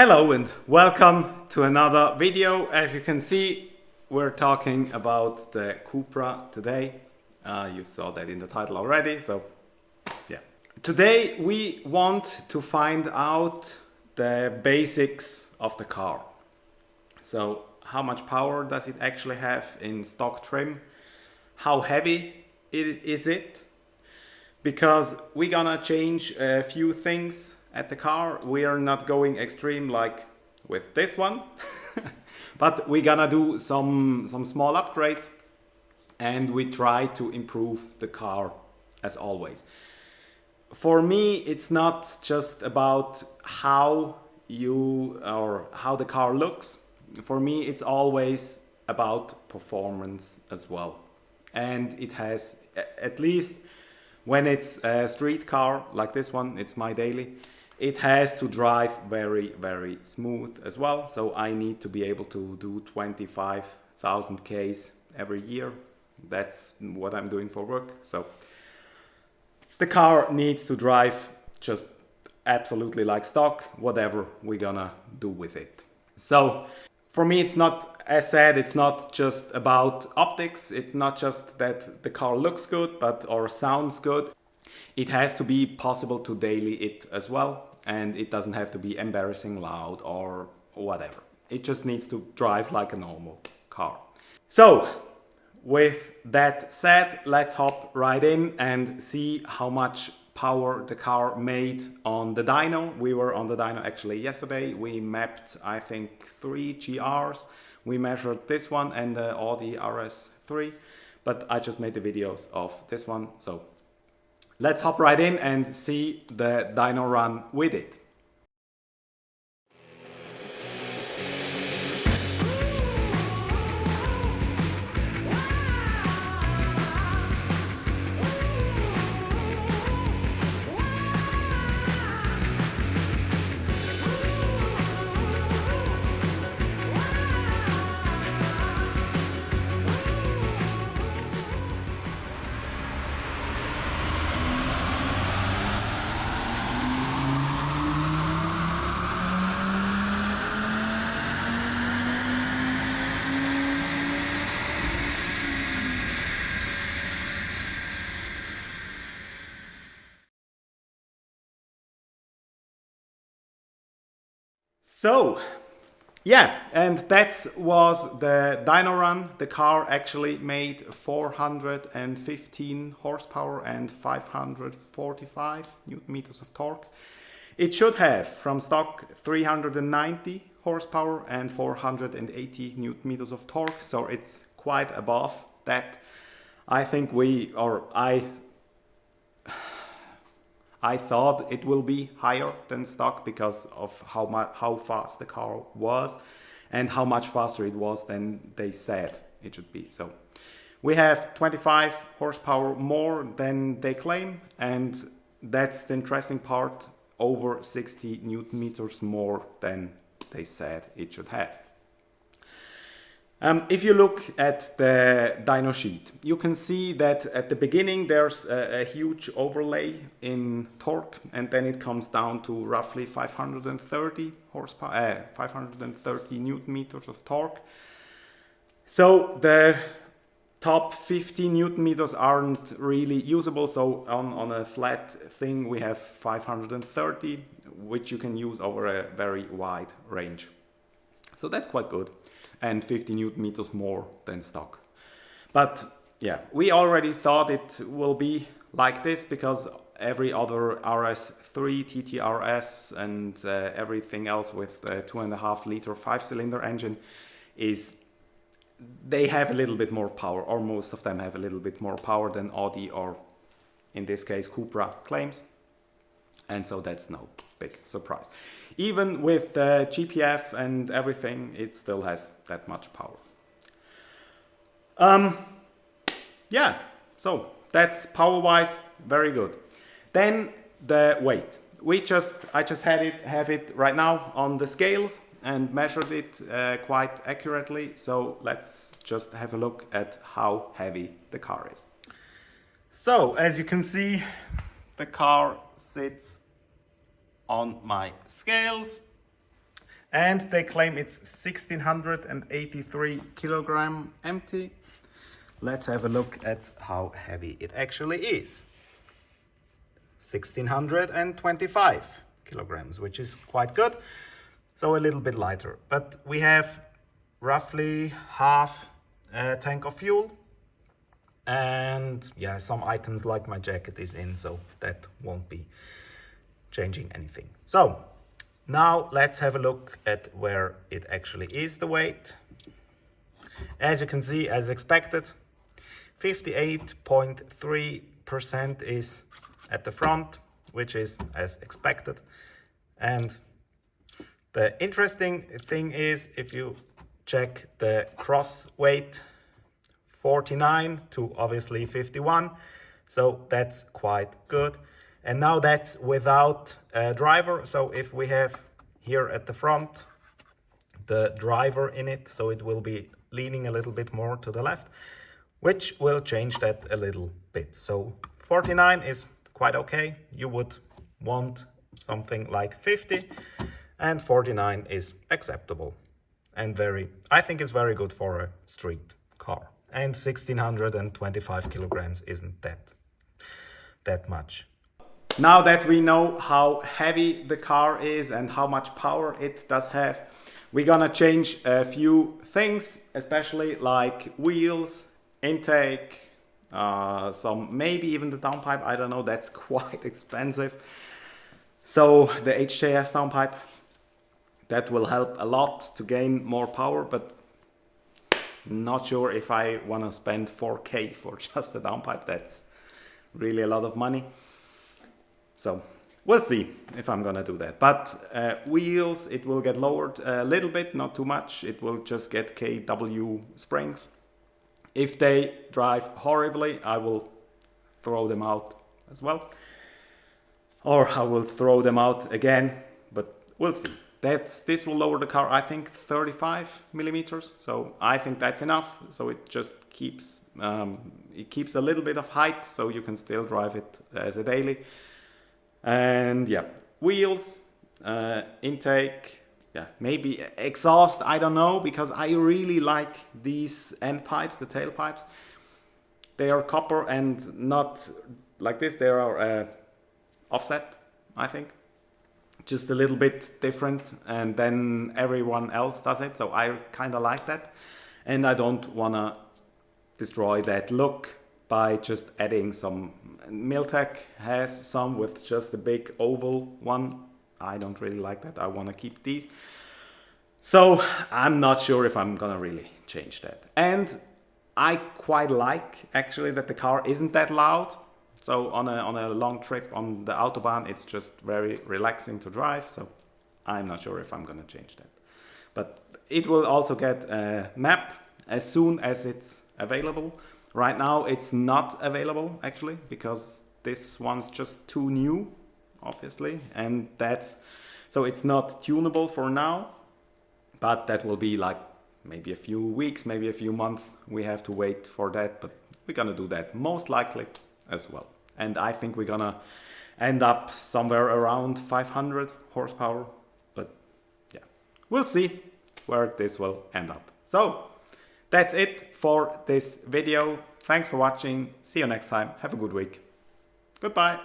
Hello and welcome to another video. As you can see, we're talking about the Cupra today. You saw that in the title already, so yeah. Today we want to find out the basics of the car. So how much power does it actually have in stock trim? How heavy is it? Because we're gonna change a few things at the car. We are not going extreme like with this one, but we're gonna do some small upgrades and we try to improve the car as always. For me, it's not just about how the car looks. For me, it's always about performance as well. And it has, at least when it's a street car like this one, it's my daily, it has to drive very, very smooth as well. So I need to be able to do 25,000 Ks every year. That's what I'm doing for work. So the car needs to drive just absolutely like stock, whatever we're gonna do with it. So for me, it's not, as said, it's not just about optics. It's not just that the car looks good or sounds good. It has to be possible to daily it as well. And it doesn't have to be embarrassing loud or whatever. It just needs to drive like a normal car. So with that said, let's hop right in and see how much power the car made on the dyno. We were on the dyno actually yesterday. We mapped, I think, 3 GRs. We measured this one and the Audi RS3, but I just made the videos of this one. So let's hop right in and see the dyno run with it. So, yeah, and that was the dyno run. The car actually made 415 horsepower and 545 Newton meters of torque. It should have, from stock, 390 horsepower and 480 Newton meters of torque, so it's quite above that. I think I thought it will be higher than stock because of how fast the car was and how much faster it was than they said it should be. So we have 25 horsepower more than they claim, and that's the interesting part, over 60 Newton meters more than they said it should have. If you look at the dyno sheet, you can see that at the beginning there's a huge overlay in torque, and then it comes down to roughly 530 horsepower, 530 Newton meters of torque. So the top 50 Newton meters aren't really usable. So on a flat thing we have 530, which you can use over a very wide range. So that's quite good. And 50 Newton meters more than stock. But yeah, we already thought it will be like this because every other RS3, TTRS and everything else with a 2.5 liter 5-cylinder engine they have a little bit more power, or most of them have a little bit more power than Audi, or in this case Cupra, claims. And so that's no big surprise. Even with the GPF and everything, it still has that much power. Yeah, so that's power-wise very good. Then the weight. I just have it right now on the scales and measured it quite accurately. So let's just have a look at how heavy the car is. So as you can see, the car sits on my scales And they claim it's 1683 kilogram empty. Let's have a look at how heavy it actually is. 1625 kilograms, which is quite good. So a little bit lighter, but we have roughly half a tank of fuel. And yeah, some items like my jacket is in, so that won't be changing anything. So now let's have a look at where it actually is, the weight. As you can see, as expected, 58.3% is at the front, which is as expected. And the interesting thing is, if you check the cross weight, 49 to obviously 51, so that's quite good. And now that's without a driver. So if we have here at the front the driver in it, so it will be leaning a little bit more to the left, which will change that a little bit. So 49 is quite okay. You would want something like 50, and 49 is acceptable and I think it's very good for a street car. And 1625 kilograms isn't that much. Now that we know how heavy the car is and how much power it does have, we're gonna change a few things, especially like wheels, intake, maybe even the downpipe. I don't know, that's quite expensive. So the HJS downpipe, that will help a lot to gain more power, but not sure if I want to spend 4K for just the downpipe. That's really a lot of money. So we'll see if I'm gonna do that. But wheels, it will get lowered a little bit, not too much. It will just get KW springs. If they drive horribly, I will throw them out as well. Or I will throw them out again, but we'll see. This will lower the car, I think, 35 millimeters. So I think that's enough. So it just keeps a little bit of height, so you can still drive it as a daily. And yeah, wheels, intake, yeah, maybe exhaust, I don't know, because I really like these end pipes, the tail pipes. They are copper and not like this. They are offset, I think. Just a little bit different, and then everyone else does it, so I kind of like that. And I don't want to destroy that look by just adding some. Miltech has some with just a big oval one. I don't really like that. I want to keep these. So I'm not sure if I'm gonna really change that. And I quite like actually that the car isn't that loud. So on a long trip on the Autobahn, it's just very relaxing to drive. So I'm not sure if I'm gonna change that. But it will also get a map as soon as it's available. Right now it's not available actually, because this one's just too new, obviously. And so it's not tunable for now, but that will be like maybe a few weeks, maybe a few months. We have to wait for that, but we're gonna do that most likely as well. And I think we're gonna end up somewhere around 500 horsepower, but yeah, we'll see where this will end up. So that's it for this video. Thanks for watching. See you next time. Have a good week. Goodbye.